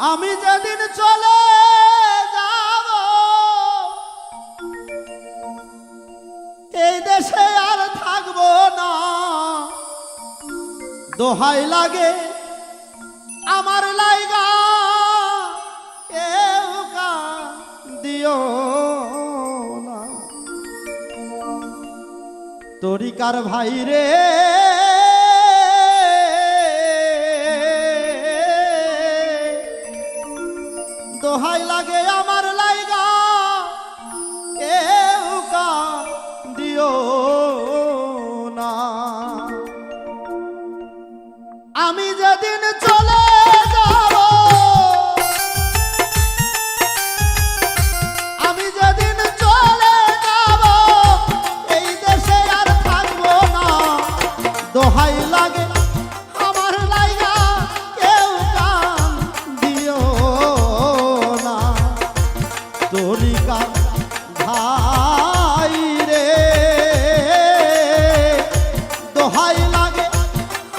আমি যেদিন চলে যাব এই দেশে আর থাকবো না, দোহাই লাগে আমার লাইগা কেউ দিও না। তরিকার ভাই রে দোহাই লাগে আমার লাইগা কেউ দিও না। আমি যেদিন চলে যাব আমি যেদিন চলে যাব এই দেশে আর থাকবো না, দোহাই লাগে আমার লাইগা কেউ দিও না। তরিকার ভাই রে দোহাই লাগে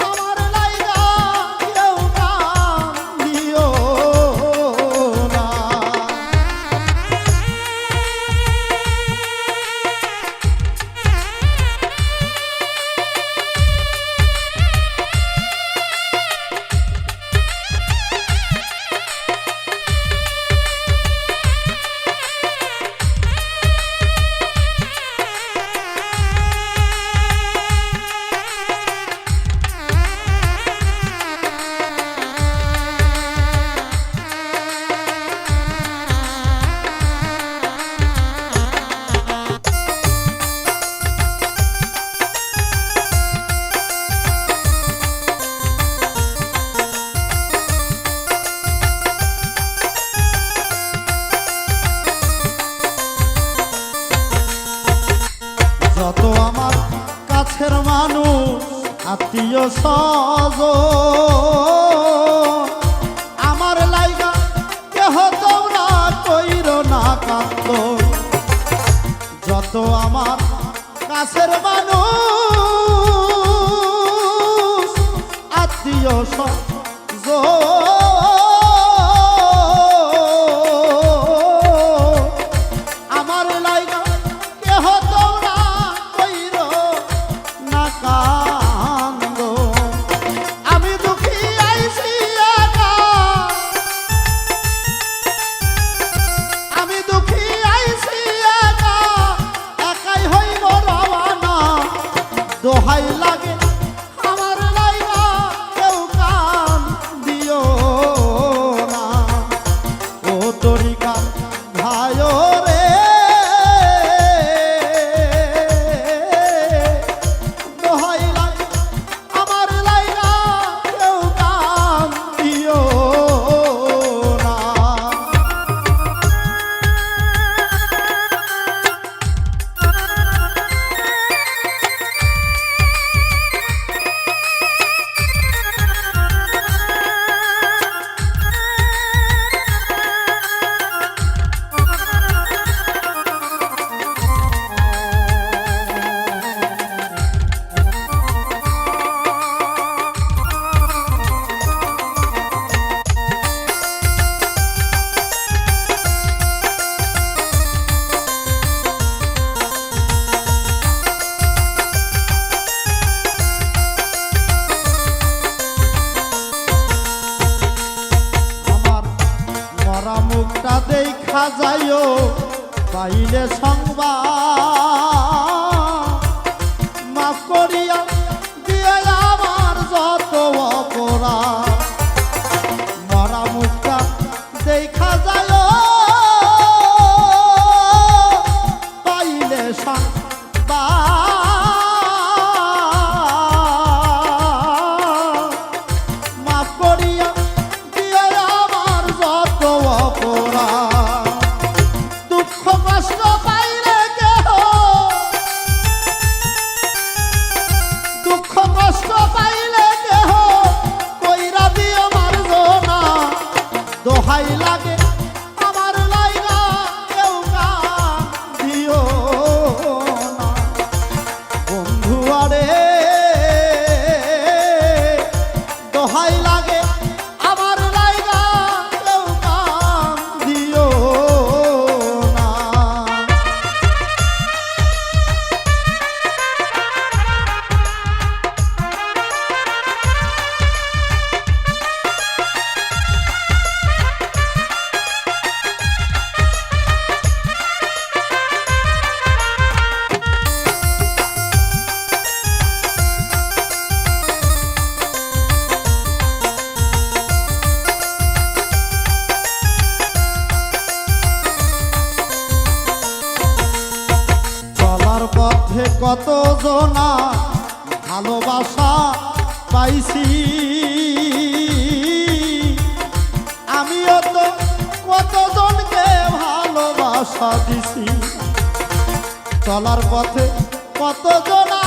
আমার লাইগা কেউ দিও না। যত আমার কাছের মানুষ আত্মীয় স্বজন আমার লাইগা কেহ তোমরা কইরো না কান্দ। যত আমার কাছের মানুষ আত্মীয় স্বজন আমার লাইগা কেহ তোমরা কইরো না কান্দ। আমি দুঃখী আইছি একা আমি দুঃখী আইছি একা একাই হইব রওয়ানা, দোহাই লাগে আমার লাইগা কেউ দিও না। ও তরিকা ভাইও রে দোহাই লাগে আমার লাইগা কেউ দিও না। মরা মুখটা দেখা যাইও পাইলে সংবাদ, মাফ করিয়া দিয়ে আমার যত অপরাধ। মরা মুখটা দেখা যাইও পাইলে সংবাদ, মাফ করিয়া দুঃখ কষ্ট পাইলে কেহ কত জনা ভালোবাসা পাইছি, আমিও তো কতজনকে ভালোবাসা দিছি। চলার পথে কত জনা